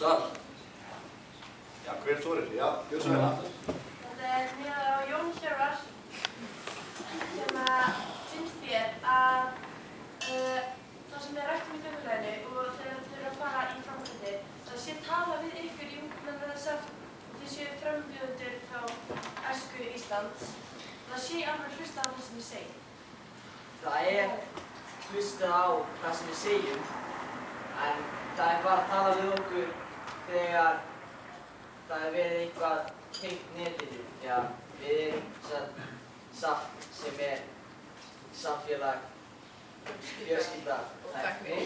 sal. Já, hver þorir? Já, gjörðu svo vel aftur. Þetta miðað á Jón Hjörvar sem finnst þér að það sem rætt í þjóðfélaginu og þegar þið eru að fara í framkvæmdir það sé tala við ykkur í ungmennaráðsafn og þið séu frambjóðendur frá æsku Íslands það sé alveg hlustað á það sem þið segjum. Það hlustað á það sem við segjum en það bara að tala við okkur þegar það verið eitthvað tengt netinu. Já, við erum SAFT sem samfélag, fjölskylda og tækni.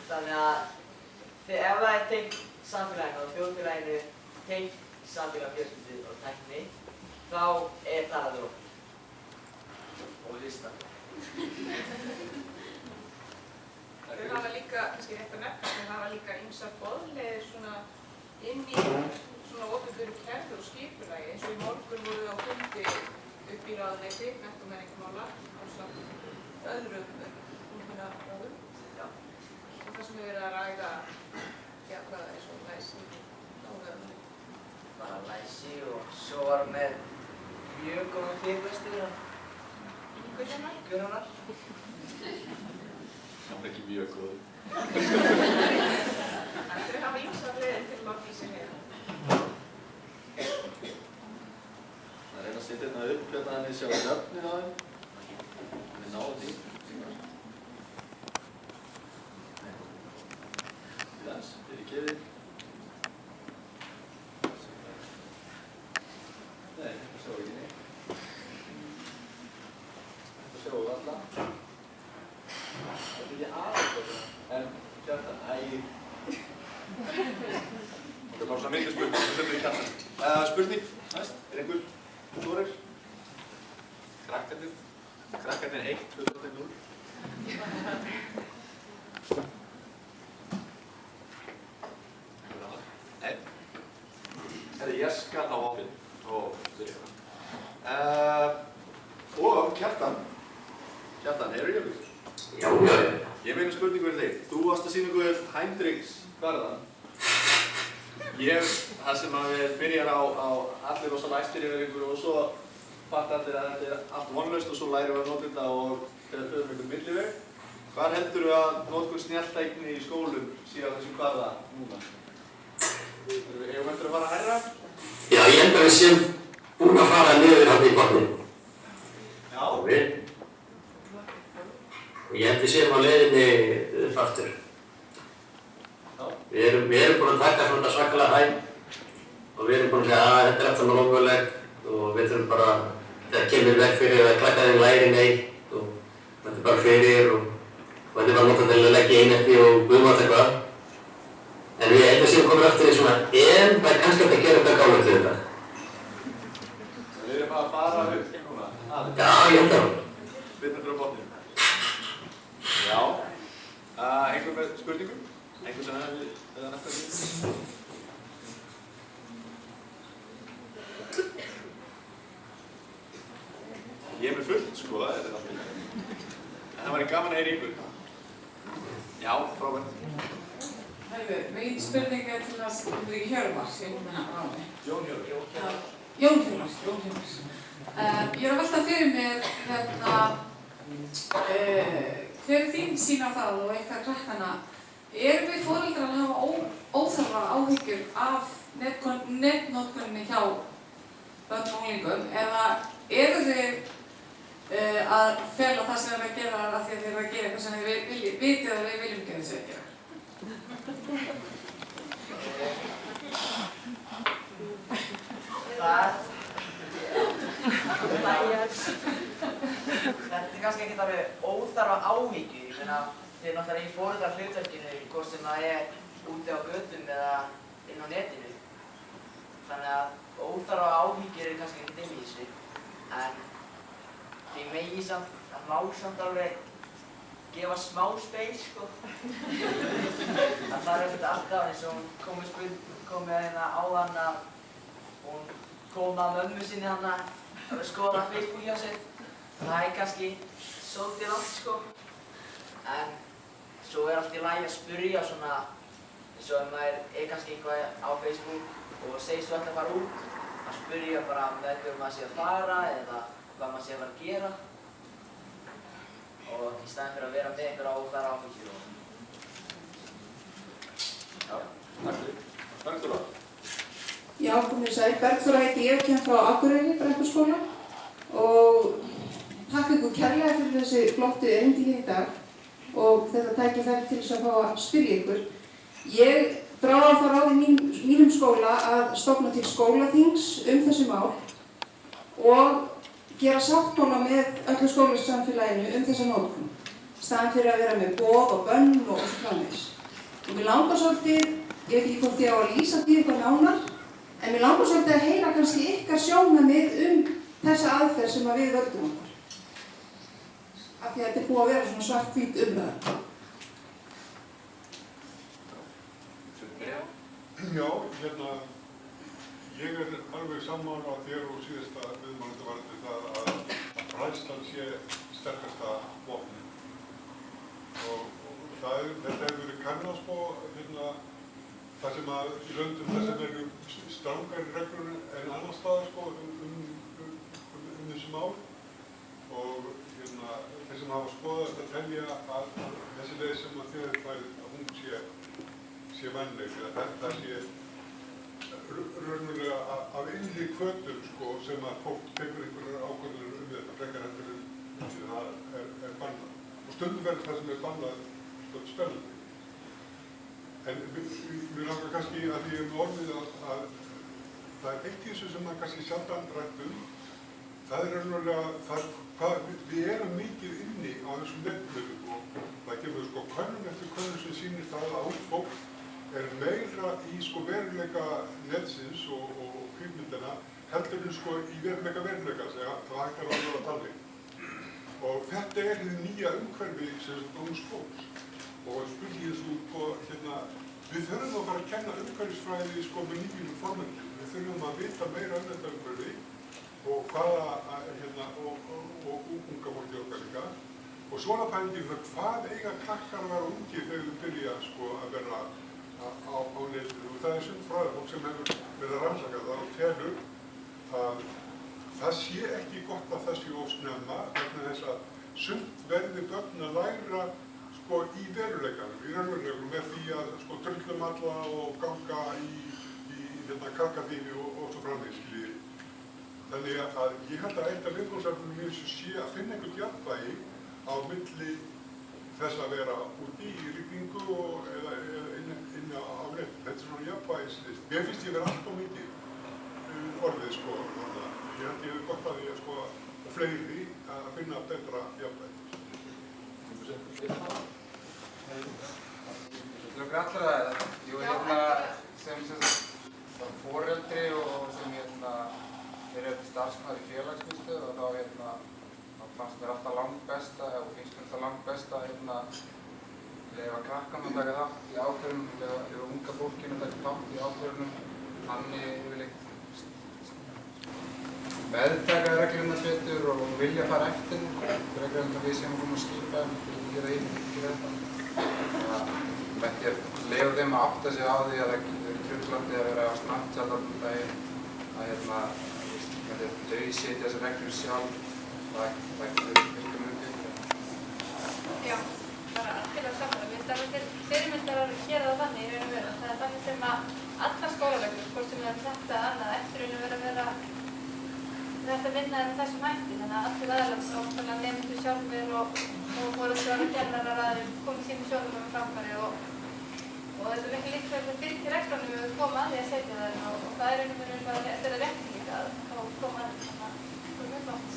Þannig að ef það tengt samfélaginu og þjóðfélaginu tengt samfélag, fjölskyldu og tækni þá talað við okkur og hlusta. Þau hafa líka, kannski rétt að nefna, þau hafa líka ýmsar boðleiðir svona inn í svona opinberu kerfi og skipulagi eins og í morgun voru á fundi upp í ráðuneyti, mennta- og menningarmála ásamt öðrum ungmennaráðum. Og það sem við verið að ræða, já, hvað eins og læsi og bara læsi og svo varum við mjög góðan fyrirlestur Guðrúnar. Það var ekki mjög góð. En þau hafa ýmsar leiðir til að láta í sig heyra. Það reyna að setja hérna upp hérna þannig sjá nöfnin á þeim. Við náðum því. Jans, fyrirgefið. Nei, þetta sjáum við ekki neitt. Þetta sjáum við alla. Þetta er ekki aðeins, en Kjartan, Það er bara svona mikil spurning, það fyrir í kassan. Spurning, næst, einhver þorir? Krakkarnir 1, 2, 3, 0. Nei. Ég skal á opinn og byrja. Og Kjartan, eru ég? Já. Ég meina spurningu fyrir þig. Þú varst að sýna ykkur Hendrix Garðan. Það sem að við byrjar á allir rosa læstir yfir ykkur og svo fatta allir að þetta er allt vonlaust og svo lærum við að nota þetta og þegar þau ykkur milliveg. Hvar heldur við að notkun snjalltækni í skólum sé á þessum Garða núna? Eigum við eftir að fara hærra? Já, ég held að við séum búin að fara niður hann í botnin. Já. Og ég held við séum á leiðinni upp aftur. Við erum búin að taka svona svakalega hæg og við erum búin að segja að þetta er alltaf nógulegt og við þurfum bara, þetta kemur vekk fyrir að klakka þeim læri neitt og þetta er bara fyrir og þetta er bara notað til að leggja einhelti og guðmátt eitthvað. En við held að séum komin aftur í svona, en það er kannski hægt að gera eitthvað gálega til þetta. Við erum að fara upp núna. Já, ég held það. Vitnum frá botninu. Já. Einhver með spurningum? Einhver sem hefði eða næsta við? Ég er með fullt sko, þetta er allt í lagi. En það væri gaman að heyra ykkur. Já, frábært. Mín spurning er til þess að þetta er ekki Hjörvar, ég mun að ráði. Jón Hjörvar. Jón Hjörvar. Ég er að velta fyrir mér hver er þín sýn á það og eitthvað krakkana. Erum við foreldrar að hafa óþarfa áhyggjur af netnotkuninni hjá börnum og unglingum eða eru þið að fela það sem þið eru að gera af því að þið eru að gera eitthvað sem þið vitið að við viljum ekki að þið gera? Þetta er kannski ekkert alveg óþarfa áhyggjur. Ég meina, þið er náttúrulega í foreldrahlutverkinu, hvort sem það er úti á götum eða inn á netinu. Þannig að óþarfa áhyggjur eru kannski ekkert inn í þessu. En þið megi samt, það má samt alveg gefa smá space, sko. Það þarf ekkert alltaf eins og hún kom með hérna áðan að hún kom að mömmu sinni hann að skoða Facebook hjá sér. Það er kannski svolítið langt, sko. En svo er allt í lagi að spyrja svona svo ef maður kannski eitthvað á Facebook og segir svo alltaf að fara út, að spyrja bara með hverju maður sé að fara eða hvað maður sé að fara að gera. Og í staðinn fyrir að vera með einhverja óþarfa áhyggjur. Já, takk fyrir. Bergþóra. Já, komið sæl. Bergþóra heiti ég og kem frá Akureyri, Brekkuskóla og takk ykkur kærlega fyrir þessi flottu erindi hér í dag og þetta tækifæri til þess að fá að spyrja ykkur. Ég dráði það ráð í mínum skóla að stofna til skólaþings þessi mál og gera sáttmála með öllu skólasamfélaginu þessa notkun. Staðan fyrir að vera með boð og bönn og svo framvegis. Og mér langar svolítið, ég veit ekki hvort ég á að lýsa því eitthvað nánar, en mér langar svolítið að heyra kannski ykkar sjónarmið þessa aðferð sem við völdum okkur. Af því að þetta er búið að vera svona svart-hvít umræða. Já, ég alveg sammála þér og síðasta viðmælandi varðandi það að fræðslan sé sterkasta vopnið. Og þetta hefur verið kannað sko, það sem að í löndum þar sem eru strangari reglur en annar staðar sko þessi mál. Og þeir sem hafa skoðað þetta telja að þessi leið sem að þið færið að hún sé vænleg, eða það sé raunverulega af innri hvötum sko, sem að fólk tekur einhverjar ákvörðunir þetta frekar heldur en það er bannað. Og stundum verður það sem er bannað svolítið spennandi. En mér langar kannski að því með orðið að það er eitt í þessu sem maður kannski sjaldan rætt það er raunverulega við erum mikið inni á þessum netmiðlum og það kemur sko könnun eftir könnun sem sýnir það að ungt fólk er meira í sko veruleika netsins og kvikmyndina heldur en sko í veruleika þegar það hægt að vera þannig. Og þetta er hið nýja umhverfi sem ungs fólks. Og spurði þessu sko við þurfum að fara að kenna umhverfisfræði sko með nýjum formendum. Við þurfum að vita meira þetta umhverfi og hvaða og unga fólki okkar líka. Og svona pælingin hvað eiga krakkar að vera ungi þegar þau byrja sko að vera á netinu. Og það er sumt fræðafólk sem hefur verið að rannsaka það og telur að það sé ekki gott að það sé of snemma vegna þess að sumt verði börn að læra sko í veruleikanum, í raunveruleikanum með því að sko drullumalla og ganga í krakkadýfi og svo framvegis, skiljiði. Þannig að ég held að eitt af viðfangsefnunum mér sé að finna einhvern jafnvægi á milli þess að vera úti í rigningu eða inni á net. Þetta er svona jafnvægislist. Mér finnst ég vera alltaf mikið orðið sko. Ég held ég hefur gott að því að sko og fleiri að finna betra jafnvægi. Lukkur allra sem foreldri og sem eftir starfsmaður í félagsmiðstöð og þá fannst mér alltaf langbesta og finnst mér alltaf langbesta leyfa krakkanum að taka þátt í ákvörðunum, leyfa unga fólkinu að taka þátt í ákvörðunum, þannig yfirleitt meðtaka reglurnar betur og vilja fara eftir frekar en við sem komum að skipa til að gera þetta. Með því að leyfa þeim að átta sig á því að það er truflandi að vera á Snapchat allan daginn að þau setja þessar reglur sjálf það getur mjög mjög. Já, bara algjörlega sammála. Mér finnst alveg fyrirmyndar að gera það þannig í raun og veru. Það er þannig sem að allar skólareglur, hvort sem þetta eða annað, eftir raun og veru að vera þetta vinnaði með þessum hætti. Þannig að allir aðeins ákveðlega nemendur sjálfur og foreldrar og kennarar aðeins komið sínum sjónarmiðum framfæri og þetta er mikið líkt fyrir til reglunum við koma að því að setja það og það er raun og veru bara þeirra rétting að koma að þetta mjög flott.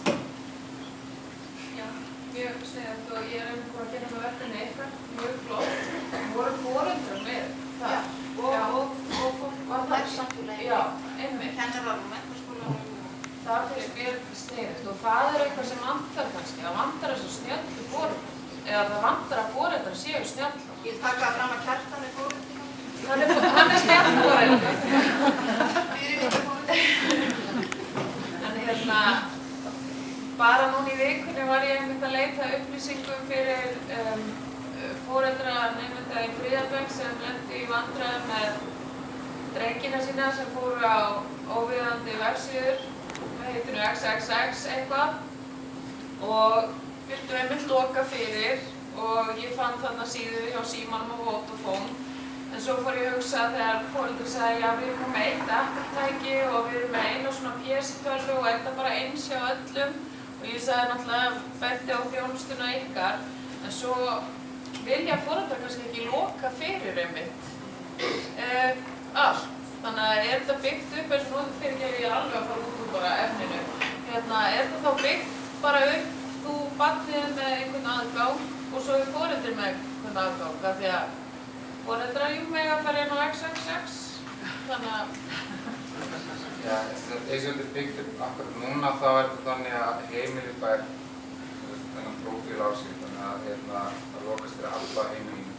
Já, mjög sniðugt og ég er einhvern búin að gera með verkefni eitthvað mjög flott. Voru foreldrar með það? Og fólk var það samfélagi. Já, einmitt. Kennarar og menntaskólar. Það finnst mér sniðugt og það er eitthvað sem vantar kannski. Það vantar þessu snjöldu foreldrar. Eða það vantar að foreldrar séu snjöldu. Ég taka það fram að Kjartan er foreldri. Hann er snjöldu foreldri. Fyrirmyndar foreldri. En bara núna í vikunni var ég einmitt að leita upplýsingum fyrir foreldra nemenda í Breiðabæk sem lendi í í vandræðum með drengina sína sem fóru á óviðandi vefsíður með heitinu XXX eitthvað og vildu einmitt loka fyrir og ég fann þarna síðu hjá Símanum og Vodafone. En svo fór ég að hugsa þegar foreldrar sagði já við erum með eitt Apple-tæki og við erum með eina svona PC-tölvu og þetta bara eins hjá öllum og ég sagði náttúrulega benti á þjónustuna ykkar en svo vilja foreldrar kannski ekki loka fyrir einmitt allt. Þannig að er þetta byggt upp eins og nú fyrir ég alveg að fara út úr bara efninu. Er þetta þá byggt bara upp, þú barnið með einhvern aðgang og svo er foreldrar með einhvern aðgang af því að foreldrar mega að fara inn á XXX, þannig að... Já, eins og þetta er byggt upp akkurat núna þá er þetta þannig að heimili fær þennan prófíl á sig, þannig að það lokast fyrir alla heimilinu.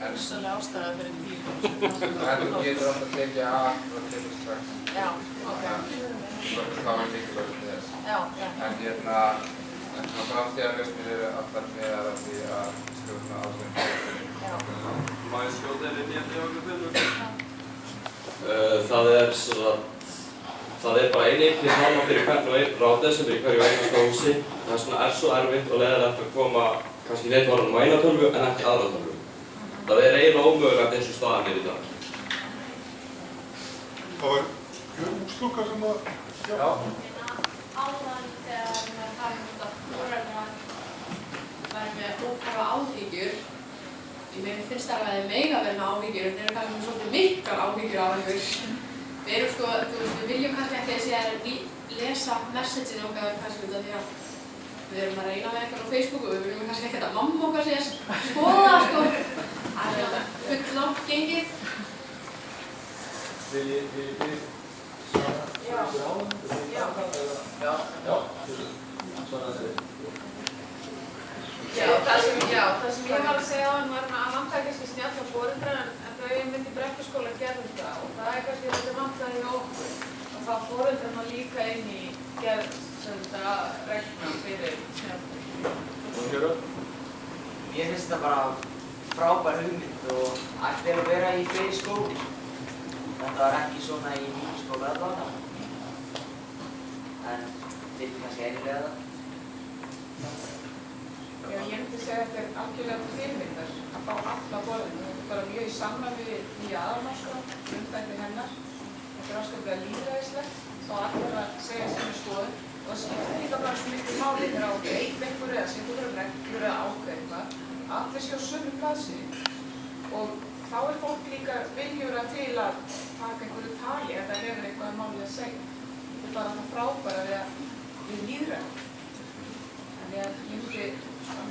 Hugsanlega ástæða fyrir tíma. Þú getur alltaf tekið af og tekið strax. Já, ok. Það var mikilvægt til þess. Já. En svona framtíðarlausnir eru allar miðar af því að stjórna ástæðum. Má ég skjóta inn í hjá okkur fyrir? Það er bara einn háma fyrir hvern og einn ráðið sem er í hverju einasta húsi. Það er svo erfitt og leiðilegt að koma kannski netvarðanum á eina tölvu en ekki aðra tölvu. Það er eiginlega ómögulegt eins og staðan er í dag. Það var Björgstúlka sem að... Já. Áðan þegar við erum að tala að foreldrar væri með óþarfa áhyggjur. Mér finnst það að þeir mega vera með áhyggjur en þeir eru kannski svolítið miklar áhyggjur af ykkur. Við erum sko, við viljum kannski ekki að segja að lesa messagein okkar kannski út af því að við erum að reyna með eitthvað á Facebook og við viljum kannski ekki að mamma okkar sé að skoða sko. Það er fullt langt gengið. Vil ég svara? Já. Svara þessi. Það sem ég var að segja á hann var að vantaði kannski snjalla foreldrar en þau myndi í Brekkuskóla gerðu þetta og það er kannski þetta vantaði hjá okkur og það foreldrarna líka inn í gerð þetta regna fyrir snjalla. Ég finnst þetta bara frábær hugmynd og ætti að vera í fleiri skólum. Þetta var ekki svona í mínum skóla allavega. En þetta er kannski einilega það. Já, ég myndi segja að þetta er algjörlega til fyrirmyndar að fá alla foreldra. Þetta er bara mjög í samræmi við nýja aðalnámskrá, grundvelli hennar. Þetta er afskaplega lýðræðislegt og allir að segja sinni skoðun. Og það skiptir líka bara svo miklu máli þegar á eitt einhverju eða setja ykkur reglur eða ákveða eitthvað. Allir séu á sömu blaðsíðu og þá er fólk líka viljura til að taka einhverju tali ef það hefur eitthvað málið að segja. Þetta er bara það frábæra við lýðræði. Þannig að ég myndi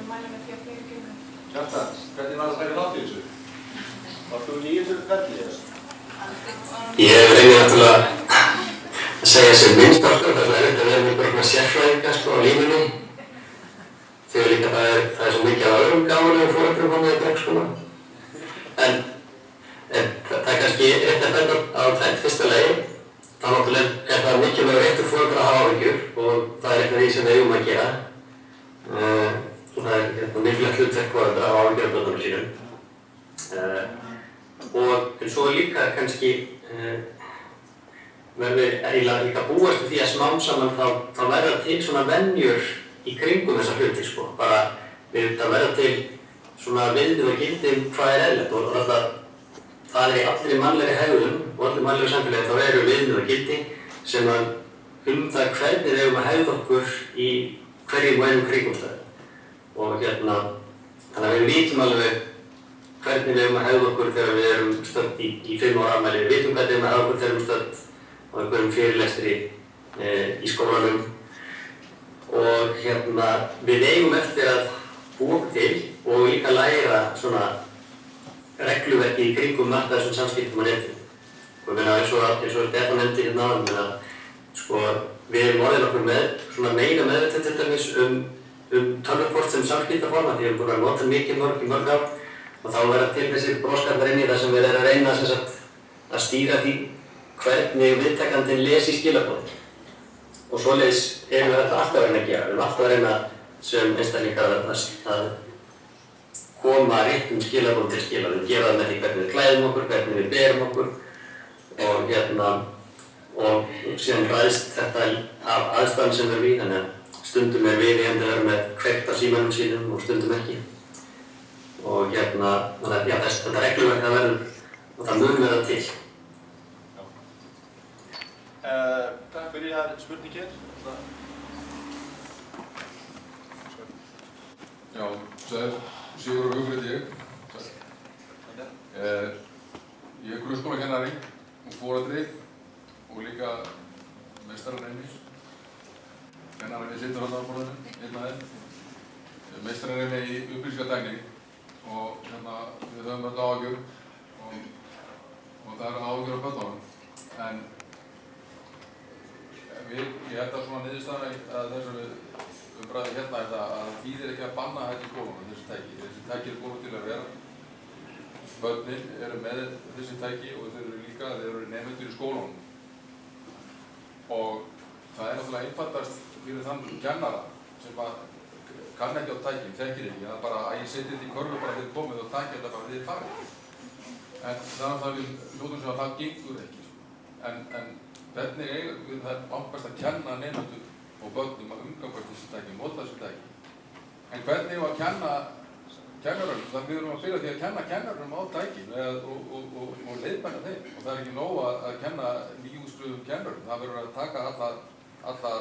mæla með því að fleiri gengur. Hjartar, hvernig var það að taka þátt í þessu? Varst þú nýjum ferli í þessu? Ég reyni náttúrulega að segja sem minnst okkur, það er auðvitað að vera mjög svona sérfræðingar sko á línunni. Þegar líka það er svo mikið af öðrum gamanlegum foreldrum komið í Brekkuskóla. En það er kannski rétt að benda á tvennt fyrsta lagi. Þá náttúrulega er það mikilvægur réttur foreldra að hafa áhyggjur og það er eitt af því sem við eigum að gera. Og það er mikilvægt hlutverk foreldra að hafa áhyggjur af börnunum sínum. En svo líka kannski verður eiginlega líka búast við því að smám saman þá verða til svona venjur í kringum þessa hluti sko. Bara það verða til svona viðmið og gildi hvað er eðlilegt og alltaf það er í allri mannlegri hegðun og allri mannlegu samfélagi þá eru viðmið og gildi sem að það hvernig við eigum að hegða okkur í hverjum og einum kringumstæðum. Og þannig að við vitum alveg hvernig við eigum að hegða okkur þegar við erum stödd í 5 ára afmæli. Við vitum hvernig við eigum að hegða okkur þegar við erum stödd á einhverjum fyrirlestri í skólanum. Og við eigum eftir að búa okkur til og líka læra svona regluverki í kringum allt þessum samskiptum á netinu. Og eins og Stefán nefndi áðan, sko, við erum orðin okkur með svona meira meðvitað til dæmis tölvupóst sem samskiptaforma því við erum búin að nota mikið í mörg ár og þá verða til þessir broskarlar inn í það sem við erum að reyna að stýra því hvernig viðtakandinn lesi skilaboðin. Og svoleiðis erum við alltaf að reyna að gera. Við erum alltaf að reyna sem einstaklingar að koma réttum skilaboðum til skila. Við gera það með því hvernig við klæðum okkur, hvernig við berum okkur og síðan ræðst þetta af aðstæðum sem við erum í, þannig að stundum er viðeigandi að vera með kveikt á símanum sínum og stundum ekki. Og þannig að já, þetta regluverk það verður og það mun vera til. Takk fyrir þær spurningir. Já, Sigurður Haugur heiti ég. Ég er grunnskólakennari og foreldri og líka meistaranemmi. Kennarinn situr þarna á borðinu, einn af þeim. Meistaranemmi í upplýsingatækni og við höfum öll áhyggjur og það eru áhyggjur af börnunum. En ég held að svona niðurstaðan að þessari umræðu hérna er það að það þýðir ekki að banna þetta í skólanum, þessi tæki. Þessi tæki eru búin til að vera. Börnin eru með þessi tæki og þeir eru nemendur í skólanum. Og það er náttúrulega einfaldast fyrir þann kennara sem kann ekki á tækin, þekkir ekki. Það er bara að ég setja þetta í körfu bara þegar komið og tækja þetta bara þegar farið. En þannig að við hljótum sem að það gengur ekki. En hvernig það er ákvæmst að kenna nemendum og börnum að umgangast þessi tæki, nota þessi tæki. En hvernig að kenna kennarum, þannig við erum að byrja því að kenna kennarum á tækinu og leiðbæna þeim. Og það er ekki nóg að kenna nýjúðskruðum kennarum. Það verður að taka alla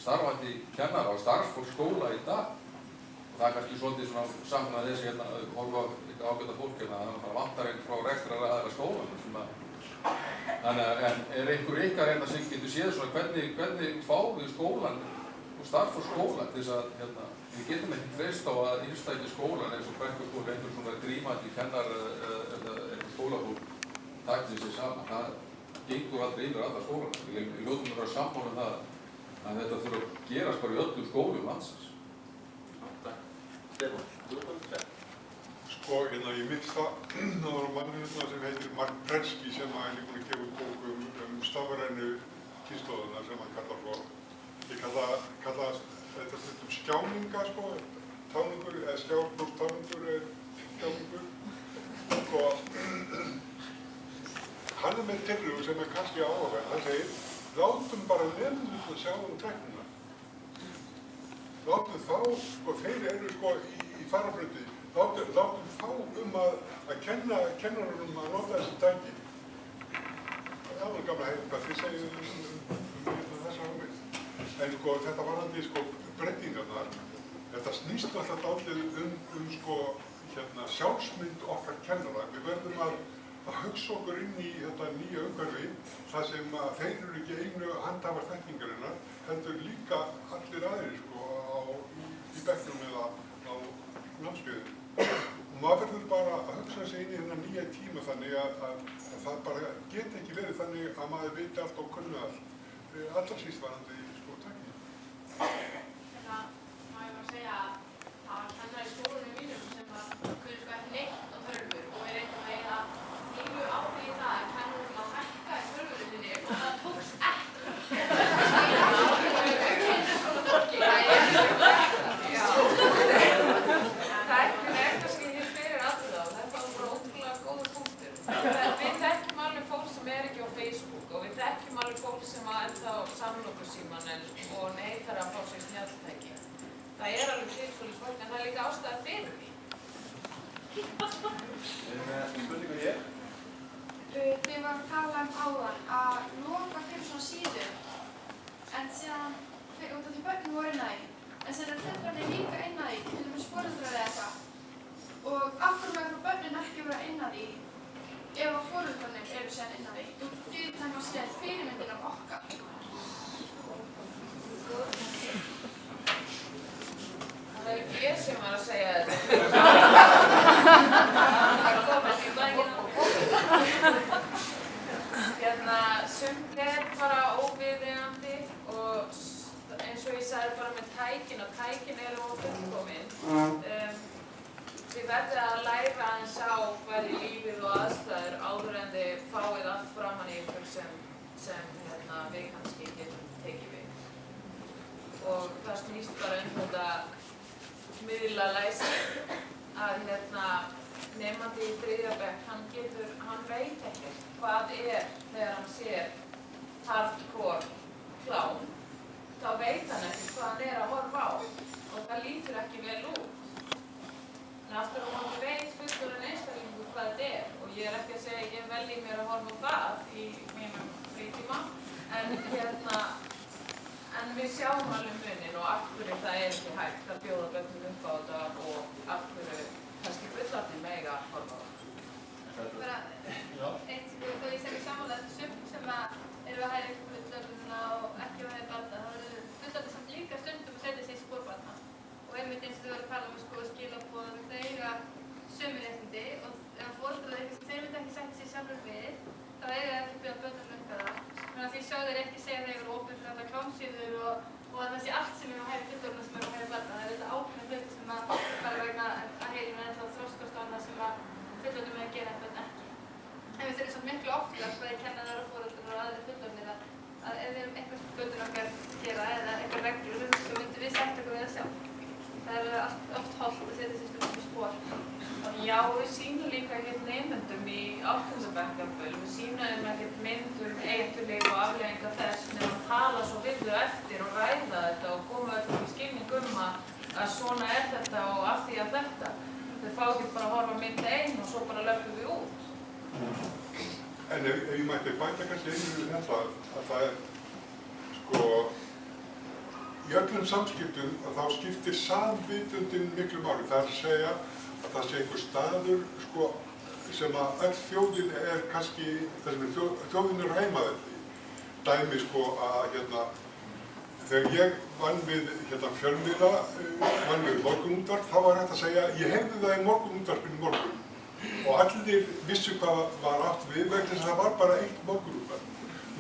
starfandi kennara og starfsfólk skóla í dag. Og það er kannski svolítið svona samnað þessi að horfa ágæta fólk að það vantar einn frá rekstraraðila skólanum sem að þannig að er einhver ykkar sem getur séð svona hvernig fáum við skólan og starfsfólk skólan til þess að við getum ekki treyst á að innstækja skólan eins og Brekkuskóli einhver svona grímandi kennar eða einhver skólafólk takti sér saman. Það gengur aldrei yfir alla skólan. Við ljótum að vera sammála um það að þetta þurfa að gerast bara í öllum skólum landsins. Stefán, þú erum komið til Sko, ég minnst það var mannur sem heitir Mark Prensky sem er líka búinn að gefa út bók stafrænu kynslóðina sem hann kallar svo. Ég kalla þetta stundum skjáninga, sko, táningur, eða skjár pluss táningur er skjáningur. Sko, hann er með tillögu sem er kannski áhugaverð. Hann segir, látum bara nemendurna sjá tæknina. Látum þá, sko, þeir eru sko í fararbroddi. Látum þá að kenna kennarum að nota þessi tæki. Það var gamla heitum hvað þið segið þessa hugmynd. En sko þetta varandi sko breytingarnar, þetta snýst alltaf dálítið sko sjálfsmynd okkar kennara. Við verðum að hugsa okkur inn í þetta nýja umhverfi þar sem að þeir eru ekki einu handhafar þekkingarinnar, heldur líka allir aðrir sko í bekknum eða á námskeiðinu. Og maður verður bara að hugsa sig inn í þennan nýja tíma þannig að það bara geti ekki verið þannig að maður veit allt og kunni allt. Allra síst varandi sko tækni. Má ég bara segja að kennari í skólanum mínum sem kunni sko ekki neitt á tölvur og er eitthvað með að heilu ári í það að kennarum að hækka í tölvurinninni og það tókst ekki. Við þekkjum alveg fólk sem er ekki á Facebook og við þekkjum alveg fólk sem er ennþá samlokusíman og neitar að fá sér snjalltæki. Það er alveg tilsvöldis fólk en það er líka ástæða fyrir því. Spurningu hér? Við varum að tala áðan að loka fyrir svona síðum en síðan, út af því börnum voru inn að því, en síðan fyrrarnir líka inn að því, til dæmis foreldrar eða eitthvað. Og af hverju megum börnin ekki vera inn að því ef að foreldrarnir eru síðan inn að því? Þú getur þannig að segja fyrirmyndin af okkar. Það er ekki ég sem var að segja þetta. Það komast í daginn á sumt er bara óviðeigandi og eins og ég sagði bara með tækin og tækin eru ófullkomin. Þið verður að læra aðeins á bæði lífið og aðstæður áður en þið fáið allt framan í ykkur sem við kannski getum tekið við. Og það snýst bara þetta miðla læsi að nemandi í 3. bekk, hann veit ekkert hvað þegar hann sér hardcore klám, þá veit hann ekkert hvað hann að horfa á og það lítur ekki vel út. En aftur á móti veit fullorðinn einstaklingur hvað þetta og ég ekki að segja að ég velji mér að horfa á það í mínum frítíma, en við sjáum alveg munin og af hverju það ekki hægt að bjóða börnum upp á þetta og af hverju kannski fullorðnir mega að horfa á það. Bara eitt þó ég segir sammála sumt sem eru að hægja fullorðina og ekki að hægja barna, þá eru fullorðnir samt líka stundum að setja sig í spor barna. Og einmitt eins og þau voru að tala um skilaboð og þau eiga sömu réttindi og ef foreldrar þeir vilja ekki sætta sig sjálfur við, þá eiga þeir ekki bjóða börnum upp á það. Þannig að því sjá þeir ekki segja þeir eru opið fyrir þetta klámsíður og að það sé allt sem er að hægja fullorðina sem er að hægja barna. Það er þetta ákveðna hluti sem bara vegna að heilin er ennþá þroskast og annað sem fullorðnir með að gera en börn ekki. En við þurfum svo miklu oftar bæði kennarar og foreldrar og aðrir fullorðnir að ef við erum eitthvað sem börnin okkar gera eða eitthvað reglur, þá myndum við sætta okkur við það sjálf. Það er oft hollt að setja sér stundum í spor. Já, við sýnum líka nemendum í 8. bekk, við sýnum ekkert myndur, eiturlyf og afleiðingar þess nema að tala svo við þau eftir og ræða þetta og koma öllum í skilning að svona er þetta og af því að þetta. Þau fá ekki bara að horfa mynd einn og svo bara löpum við út. En ef ég mætti bæta kannski einu við þetta, að það er í öllum samskiptum að þá skiptir samvitundin miklu máli. Það er að segja að það sé einhver staður sem að öll þjóðin er kannski, það sem þjóðin er heimavelli. Dæmi að þegar ég vann við fjölmiðla, vann við morgunútvarp, þá var hægt að segja ég heyrði það í morgunútvarpinu í morgun. Og allir vissu hvað var átt við vegna þess að það var bara eitt morgunútvarp.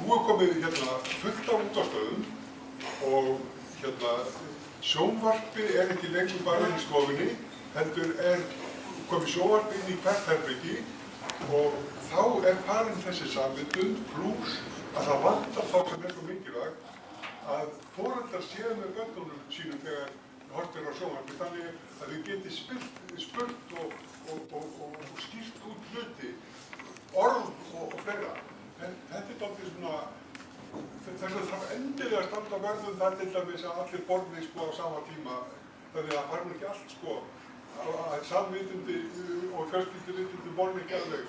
Nú er komið fullt af útvarpsstöðum og sjónvarpið er ekki lengur bara inn í stofunni, heldur er komið sjónvarpið inn í hvert herbyggi og þá er farin þessi samvitund pluss að það vantar þá sem er svo mikilvægt að foreldrar séu með börnunum sínum þegar horft á sjónvarpið þannig að þau geti spurt og skýrt út hluti, orð og fleira. En þetta er dálítið svona þess að það þarf endilega að standa vörðum þar til dæmis að allir borði á sama tíma þannig að það fær ekki allt að samvitindi og fjölskylduvitindi borði ekki alveg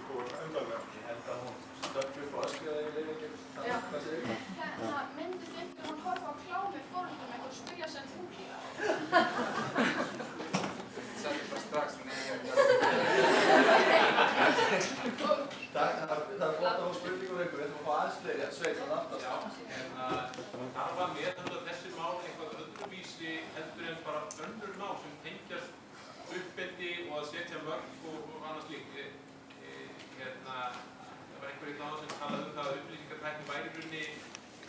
endanlega. Ég held að hún stökk upp og öskjaði yfir hvað segir þú? Hérna myndi finnur hún horfa á klámi foreldrum eitthvað og spyrja sem þú líka. Sætti bara strax Það er flott að fá spurningur ykkur, við ætlum að fá aðeins fleiri, Sveinn að aftast. Það var meðhöndla þessi mál eitthvað öðruvísi heldur en bara önnur mál sem tengjast uppbeldi og að setja mörk og annað slíkt. Það var einhver í klána sem talaði það að upplýsingartækni væri í rauninni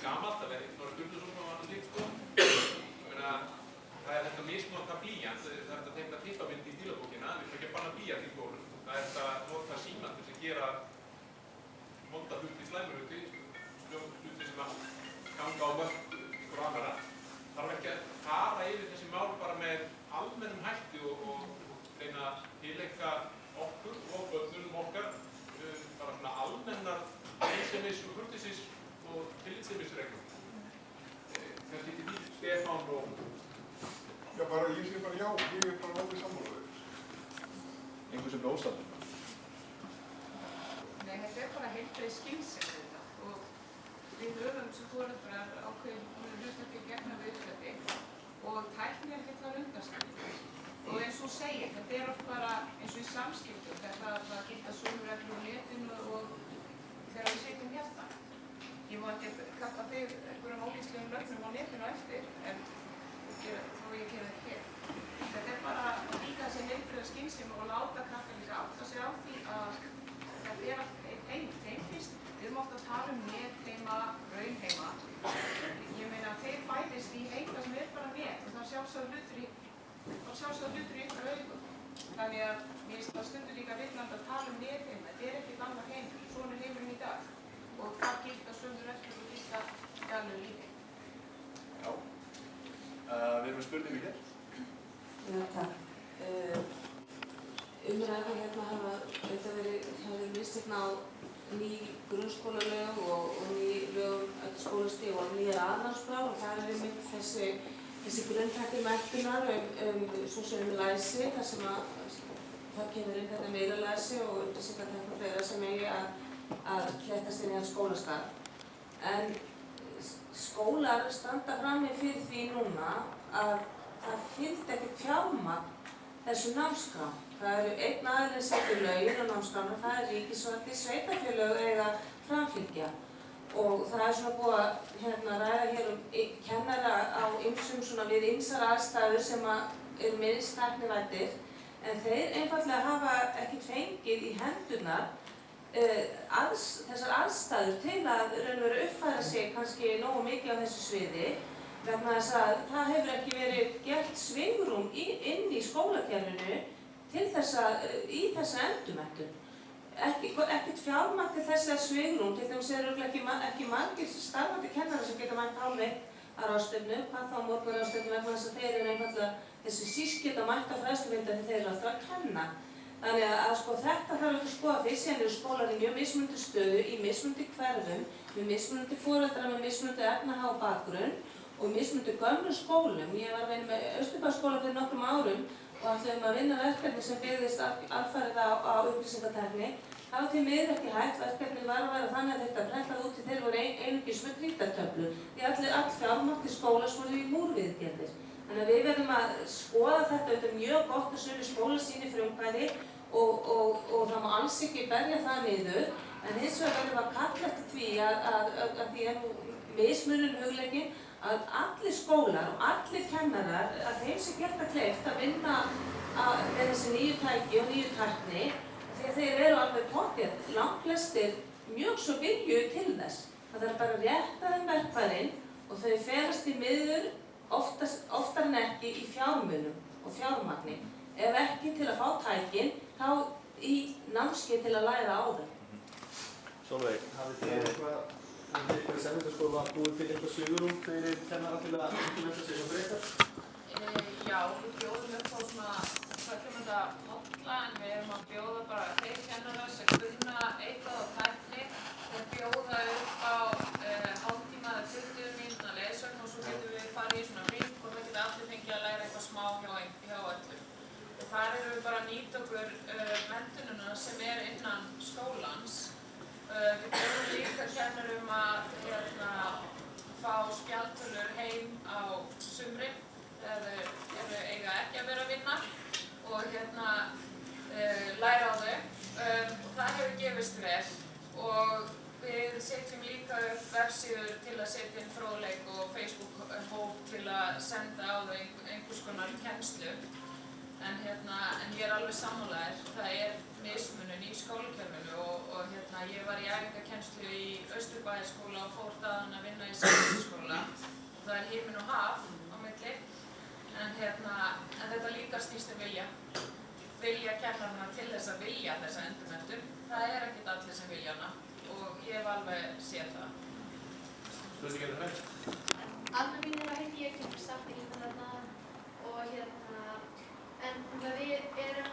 gamalt, það verði Snorri Sturluson og annað slíkt. Það er þetta misnota blýjant, það er þetta teikna tippamynd í stílabókina, við erum ekki að banna blýjant í skólum. Það er þetta að nota símandur sem gera monda hluti, slæmur hluti, hluti sem að ganga á mörk ykkur annara. Þarf ekki að fara yfir þessi mál bara með almennum hætti og reyna að tileinka okkur og börnunum okkar bara svona almennar einsemis og kurteisis og tillitssemisreglum. Kannski ekki því Stefán og Já, ég sé bara já, ég er bara alveg sammála þér. Einhver sem er ósammála? Nei, þetta er bara heilbrigð skynsemi þetta og við höfum sem foreldrar ákveðin hlutverki gegna við uppeldi og tækni er ekki það undanskilið. Og eins og segir, þetta er oft bara eins og í samskiptum, þetta að gilda sömu reglur á netinu og þegar við sitjum hérna. Ég má ekki kalla þig einhverjum ólýslegum lögnum á netinu á eftir, en þó ég gera þetta hér. Þetta er bara líka þessi heilbrigða skynsemi og láta krakkar líka átta sig á því að þetta er allt einn tengist. Við erum ofta að tala um netheima, raunheima. Ég meina að þeir fæðist í heima sem er bara net og það er sjálfsögð hlutur í ykkur augum. Þannig að mér finnst það stundur líka villandi að tala um netheima. Þetta er ekkert annar heimur, svona er heimurinn í dag. Og það gilda sömu reglur og gilda daglegu lífi. Já. Við erum með spurningu hér. Já, takk. að þetta hafi minnst hérna á ný grunnskólalög og ný lög um öll skólastig og nýjar aðnámskrár og það einmitt þessi grunnþættir menntunar svo sem læsi, þar sem það kemur inn þetta miðlalæsi og upplýsingatækni og fleira sem eigi að fléttast inn í hans skólastarf. En skólar standa frammi fyrir því núna að það fylgdi ekkert fjármagn þessu námskrám. Það eru einn aðilinn sem setur lögin á námskrána, það er ríkisvaldið, sveitarfélög eiga framfylgja. Og það er svona búið að ræða hér kennara á við ýmsar aðstæður sem eru minnst tæknivæddir, en þeir einfaldlega hafa ekki fengið í hendurnar þessar aðstæður til að uppfæra sig kannski nógu mikið á þessu sviði, vegna þess að það hefur ekki verið gert svigrúm inn í skólakerfinu til í þessa endurmenntun. Ekkert fjármagn til þessa svigrúm, til dæmis ekki margir starfandi kennara sem geta mætt hálfveitt að ráðstefnu, hvað þá morgunráðstefnu, vegna þess að þeir eru einfaldlega þessi sískylda mætt á fræðslufundar þegar þeir eru alltaf að kenna. Þannig að þetta þarf ekki að skoða fyrst, síðan eru skólar í mjög mismunandi stöðu, í mismunandi hverfum, með mismunandi foreldra, með mismunandi efnahag og bakgrunn og mismunandi gömlu skólum. Ég var að vinna með Austurbæjarskóla fyrir nokkrum árum og ætluðum að vinna verkefni sem byggðist alfarið á upplýsingatækni. Það var til miður ekki hægt, verkefnið var að vera þannig að þetta prentað út til þeir voru einungis með krítartöflu. Því all fjármagn til skóla sem voru í múrviðgerðir. Þannig að við verðum að skoða þetta mjög gott að sumir skólar sýni frumkvæði og það má alls ekki berja það niður, en hins vegar verðum að kalla eftir því að því er nú mismunun hugleikin að allir skólar og allir kennarar, að þeim sé gert að kleift að vinna með þessi nýju tæki og nýju tækni, því að þeir eru alveg pottþétt, langflestir mjög svo vilju til þess. Það er bara að rétta þeim verkfærin og þau felast í miður oftar en ekki í fjármunum og fjármagni. Ef ekki til að fá tækin, þá í námskeið til að læra á þeim. Sólveig, hafið þið eitthvað Seljalandsskóla búið til eitthvað svigrúm fyrir kennara til að implementa sig og breyta? Já, við bjóðum upp á svona tvökkjumönda hotla, en við erum að bjóða bara þeir kennarar sem kunna eitthvað á tækni. Þeir bjóða upp á hálftíma eða 20 mínútna leiðsögn og svo getum við farið í svona ring og það geta allir fengið að læra eitthvað smá hjá öllum. Og þar erum við bara að nýta okkur menntununa sem innan skólans. Við bjóðum líka kennurum að fá spjaldtölur heim á sumrin þegar þau eiga ekki að vera að vinna og læra á þau. Og það hefur gefist vel og við setjum líka upp vefsíður til að setja inn fróðleik og Facebook-hóp til að senda á þau einhvers konar kennslu. En ég er alveg sammálaður, það er mismunun í skólakerfinu og ég var í æfingakennslu í Austurbæjarskóla og fór þaðan að vinna í Seljalandsskóla. Það er himinn og haf á milli, en þetta líka snýst vilja kennarana til þess að vilja þessa endurmenntun. Það er ekkert allir sem vilja hana og ég hef alveg séð það. Spurningar næst? Anna mín heiti ég, kemur starfstíkinn þarna og en við erum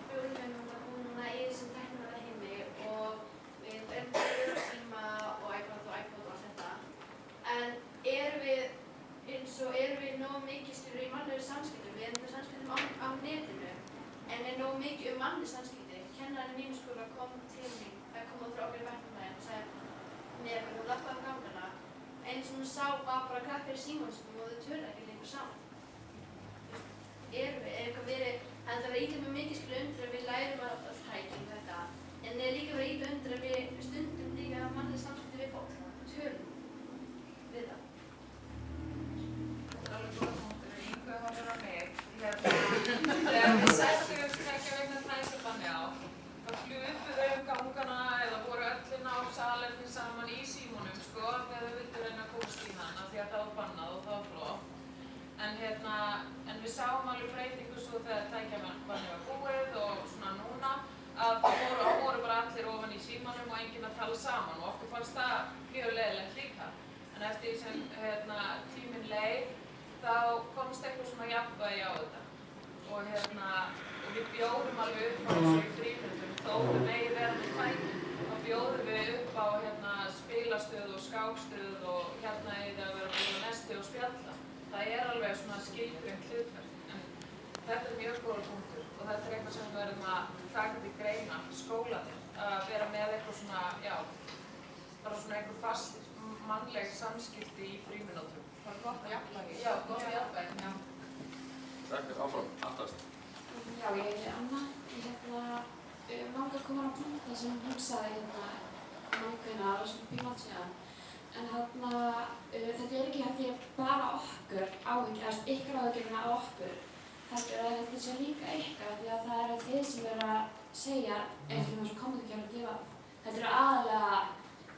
bjóðum núna í þessum tæknilega heimi og við erum búin að síma og iPad og allt þetta. En erum við nógu mikið í mannlegu samskiptum? Við erum með samskiptum á netinu, en nógu mikið mannleg samskipti. Kennarinn í mínum skóla kom til mín, kom út frá okkur í verkefnum og sagði mér að hún lappaði gangana. Einu sem hún sá var bara krakkar í símanskum og þau töluðu ekki lengur saman. Það er ítla með mikið undir að við lærum að tækjum þetta, en líka verið ítla undir að við stundum líka mannleg samskipti við fólk, tölum við það. Þetta er alveg góð punktur og Ingu horfir á mig. Þegar við setjum tveggja vikna fræðslubanni á, þá hlupu þau gangana eða voru öllin á salerni saman í símunum, þegar þau vildu reyna að komast í hana því að það var bannað og það var flott. En við sáum alveg breytingu svo þegar tækjabanni var búið og svona núna að það voru bara allir ofan í símanum og enginn að tala saman og okkur fannst það mjög leiðilegt líka. En eftir því sem tíminn leið þá komst eitthvað svona jafnvægi á þetta og við bjóðum alveg upp á þessu í frímínútum, þó við megi vera með tæki. Þá bjóðum við upp á spilastöð og skákstöð og hérna eða að vera búin að nesti og spjalla. Það alveg svona skilgreint hlutverk, en þetta mjög góður punktur og þetta eitthvað sem við verðum að taka til greina skólanir, að vera með eitthvað svona, bara svona einhver fast mannleg samskipti í frímínútum. Það gott að jafnvægi. Já, gott að jafnvægi, já. Takk, áfram, aftast. Já, ég heiti Anna. Ég langar að koma á punkt þar sem hún sagði nákvæmlega alveg svona pílátt síðan. En þetta ekki held ég bara okkur áhyggjur, ykkur áhyggjurna á okkur. Þetta sé líka ykkar því að það þið sem að segja eins og þessu kommentarkerfi að gefa. Þetta aðalega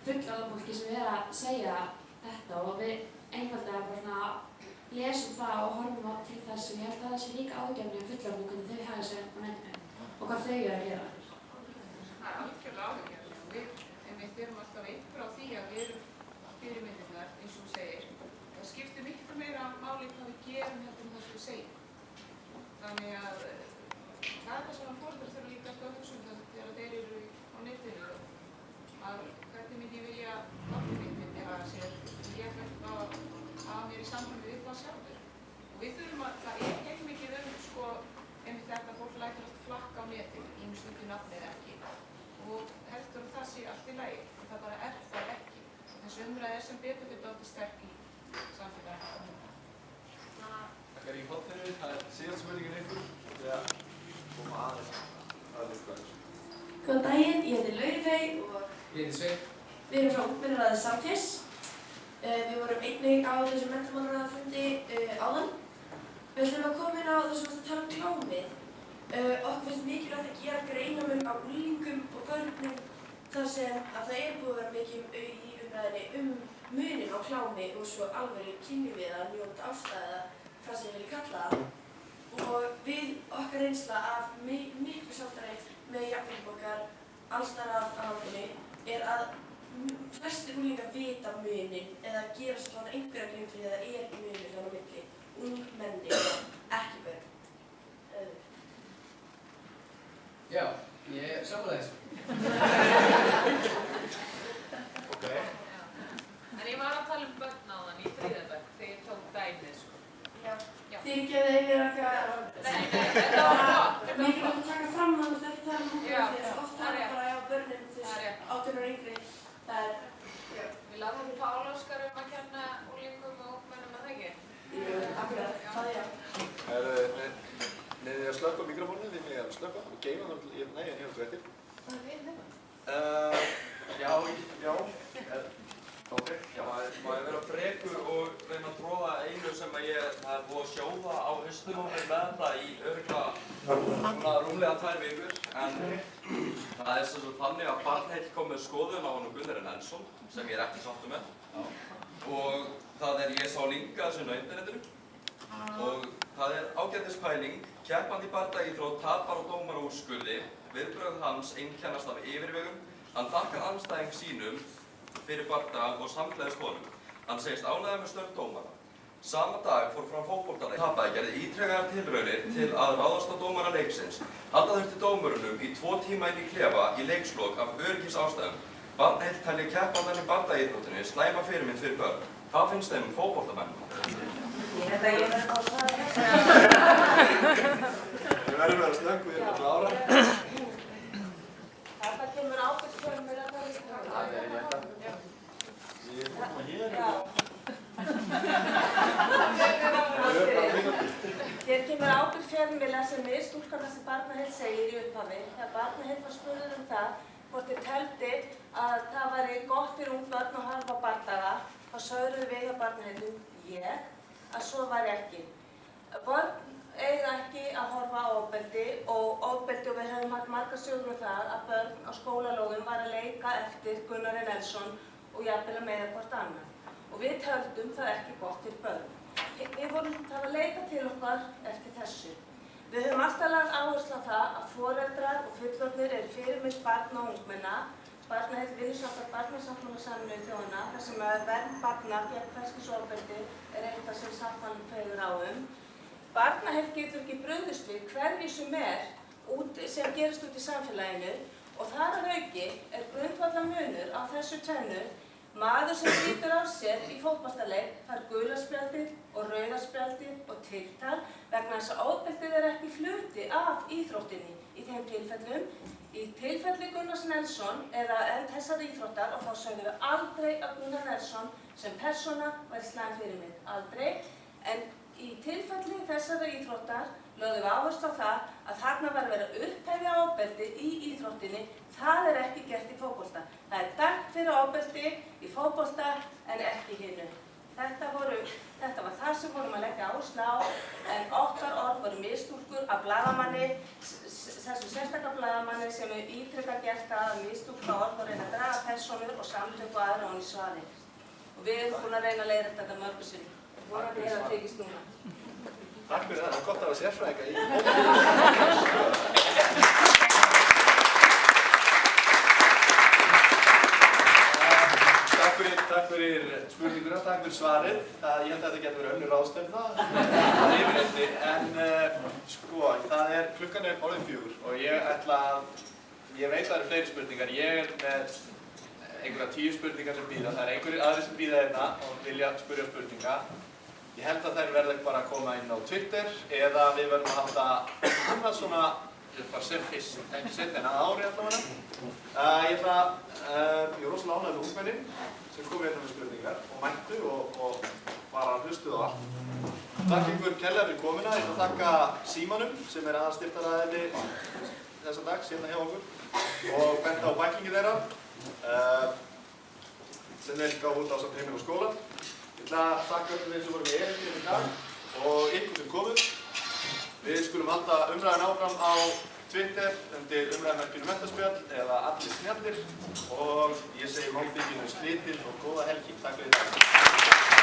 fullorðna fólki sem að segja þetta og við einfaldlega bara lesum það og horfum til þess sem ég held að það sé líka áhugjefni fullorðna hvernig þau hafa sér á netinu og hvað þau að gera. Það algjörlega áhugjefni og við erum alltaf einhver á því að við erum fyrirmyndirnar, eins og þú segir. Það skiptir miklu meira máli hvað við gerum heldur en það sem við segjum. Þannig að það það sem foreldrar þurfa líka alltaf að hugsa þegar þeir eru á netinu að hvernig myndi ég vilja barnið mitt eða sér ég eitthvað að mér í sambandi við það sjálfur. Og við þurfum að, það heilmikið einmitt þetta fólk lætur allt flakka á netinu, ýmist undir nafni eða ekki. Og heldur það sé allt í lagi, en það bara það ekki. Þessi umræði sem betur fyrir dálítið sterk í samfélaginu. Takkar í hotninu, það síðast spurningin ykkur þegar koma aðeins að lykta þessu. Góðan daginn, ég heiti Laufey og Ég heiti Sveinn. við erum frá ungmennaráði Samfés. Við vorum einnig á þessu menntamálaráðafundi áðan. Við ætlum að koma inn á það sem við tala klámið. Okkur finnst mikilvægt að gera greinarmun á unglingum og börnum þar sem að það búið að vera mikið í umræðinni munin á klámi og svo alveg kynlífið að njóta ástæða hvað sem við viljum kalla það. Og við okkar reynsla af miklu samstarfi með jafningum okkar alls staðar af landinu að flestir unglingar vita munin eða gera svona einhverja grein fyrir það í munin þarna á milli ungmenni, ekki börn. Já, ég sammála þessu. Ok. En ég var að tala börn áðan í 3. bekk þegar ég tók dæmið, Já. Fyrirgefðu yfir okkar... Nei, þetta var flott. Mér finnst að taka fram hann og þetta tala um Já, oft tala bara á börnum til 18 ára yngri. Það Við látum ekki Pál Óskar að kenna unglingum og ungmennum að það ekki? Jú, akkurat, það já. Neðið að slökka á mikrofónu, þið með að slökka og geima það til næja hérna eftir. Það við þetta. Já. Ok, já, maður vera frekur og reyna að tróða einu sem það búið að sjóða á haustum á mér með þetta í örugglega rúmlega 2 vikur. En það sem svo þannig að Barnheill kom með skoðun á hann og Gunnari Nelsson sem ég ekki sáttur með. Og það ég sá linka þessu á internetinu. Og það ágætispæling, keppandi í bardaíþrótt tapar og dómar úr úrskurði, viðbrögð hans einkennast af yfirvegun, hann þakkar andstæðing sínum fyrir bardaga og samgleðist honum. Hann segist ánægður með störf dómara. Sama dag fór fram fótboltaleik. Tapaði gerði ítrekkaðar tilraunir til að ráðast á dómara leiksins. Halda þurfti dómurunum í 2 tíma inn í klefa í leikslok af öryggisástæðum. Barnheill telja keppandann í bardaíþróttinni slæma fyrirmynd fyrir börn. Hvað finnst þeim um fótboltamenn? Ég held að ég verði á það. Við verðum að vera snögg, við erum að klára. Þetta kemur ábyrgsfjölmur að það Hér kemur ábyrgð fjölmiðla sem stúlkan sem Barnaheill segir í upphafi. Þegar Barnaheill var spurður um það hvort þið teldi að það væri gott fyrir ung börn að horfa á bardaga, þá sögðuðu við hjá Barnaheillum að svo væri ekki. Börn eiga ekki að horfa á ofbeldi og við höfum haft margar sögur um það að börn á skólalóðum var að leika eftir Gunnari Nelsson og jafnvel að meiða hvort annað. Og við töldum það ekki gott fyrir börn. Við vorum það að leita til okkar eftir þessu. Við höfum alltaf lagt áherslu á það að foreldrar og fullorðnir eru fyrirmynd barna og ungmenna. Barnaheill vinnur samkvæmt barnasáttmála Sameinuðu þjóðanna þar sem vernd barna gegn hvers kyns ofbeldi er eitt af sem sáttmálinn kveður á um. Barnaheill getur ekki brugðist við hverju sem sem gerist út í samfélaginu og þar að auki grundvallarmunur á þessu tvennu. Maður sem brýtur á sér í fótboltaleik fær gula spjaldið og rauða spjaldið og tiltal vegna þess að ofbeldið ekki hluti af íþróttinni í þeim tilfellum. Í tilfelli Gunnars Nelsson eða þessari íþróttar og þá sögðum við aldrei að Gunnar Nelsson sem persóna væri slæm fyrirmynd. Aldrei. En í tilfelli þessari íþróttar lögðum við áherslu á það að þarna var verið að upphefja ofbeldi í íþróttinni. Það ekki gert í fótbolta. Það dæmt fyrir ofbeldi í fótbolta en ekki hinu. Þetta var það sem vorum að leggja áherslu á, en okkar orð voru mistúlkur af blaðamanni, þessum sérstaklega blaðamanni sem hefur ítrekkað gert það að mistúlka orð og reyna að draga persónur og samtök og aðra ofan í svari. Og við erum búin að reyna að leiðrétta þetta mörgu sinni. Vonandi það tekist núna. Takk fyrir það, gott að hafa sérfræðinga í. Takk fyrir spurninguna, takk fyrir svarið. Ég held að þetta getur verið önnur ráðstefna yfirleitt, en sko, klukkan orðin 4 og ég veit að það eru fleiri spurningar. Ég með einhverja 10 spurningar sem bíða. Það einhverjir aðrir sem bíða hérna og vilja spyrja spurninga. Ég held að þær verða bara að koma inn á Twitter eða við verðum að halda annað svona bara sem fyrst, ekki setna en að ári allavega. Ég er rosalega ánægður með ungmennin sem kom hérna með spurningar og mættu og bara hlustuðu á allt. Takk ykkur kærlega fyrir komuna. Ég ætla að þakka Símanum sem aðalstyrktaraðili þessa dags hérna hjá okkur og benda á bæklingið þeirra sem þeir gáfu út ásamt Heimili og skóla. Ég ætla að þakka öllum þeim sem voru með erindi í dag og ykkur sem komuð. Við skulum halda umræðan áfram á Twitter undir umræðumerkinu Menntaspjall eða Allir snjallir og ég segi málþinginu slitið og góða helgi. Takk fyrir þetta.